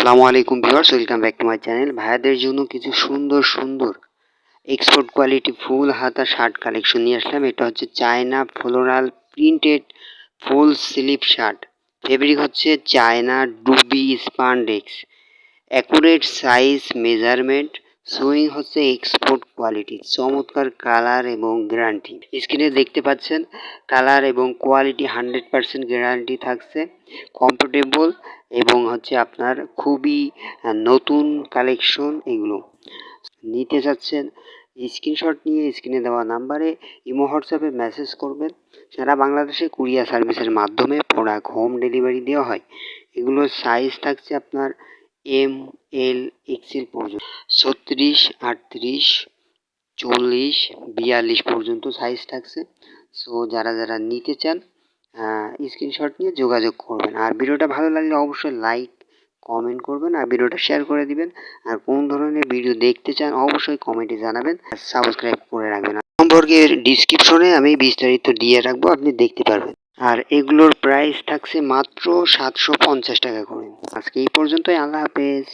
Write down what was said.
আসসালামু আলাইকুম viewers, welcome back to my channel. ভাইয়াদের জন্য কিছু সুন্দর সুন্দর এক্সপোর্ট কোয়ালিটি ফুল হাতা শার্ট কালেকশন নিয়ে আসলাম। এটা হচ্ছে China floral printed full sleeve shirt. Fabric হচ্ছে চায়না ডুবি spandex. Accurate size measurement, sewing হচ্ছে এক্সপোর্ট কোয়ালিটি, চমৎকার কালার এবং গ্যারান্টি। স্ক্রিনে দেখতে পাচ্ছেন কালার এবং কোয়ালিটি 100% গ্যারান্টি থাকছে। কমফোর্টেবল এবং হচ্ছে আপনার খুবই নতুন কালেকশন। এগুলো নিতে চাচ্ছেন স্ক্রিনশট নিয়ে স্ক্রিনে দেওয়া নাম্বারে ইমো হোয়াটসঅ্যাপে মেসেজ করবেন। সারা বাংলাদেশে কুরিয়ার সার্ভিসের মাধ্যমে প্রোডাক্ট হোম ডেলিভারি দেওয়া হয়। এগুলোর সাইজ থাকছে আপনার এম, এল, এক্সেল পর্যন্ত, 36, 38, 40, 42 পর্যন্ত সাইজ থাকছে। সো যারা যারা নিতে চান স্ক্রিনশট নিয়ে যোগাযোগ করবেন। আর ভিডিওটা ভালো লাগলে অবশ্যই লাইক কমেন্ট করবেন আর ভিডিওটা শেয়ার করে দিবেন। আর কোন ধরনের ভিডিও দেখতে চান অবশ্যই কমেন্টে জানাবেন। আর সাবস্ক্রাইব করে রাখবেন। সম্পর্কে ডিসক্রিপশনে আমি বিস্তারিত দিয়ে রাখবো, আপনি দেখতে পারবেন। আর এগুলোর প্রাইস থাকছে মাত্র 750 টাকা করে। আজকে এই পর্যন্তই। আল্লাহ হাফেজ।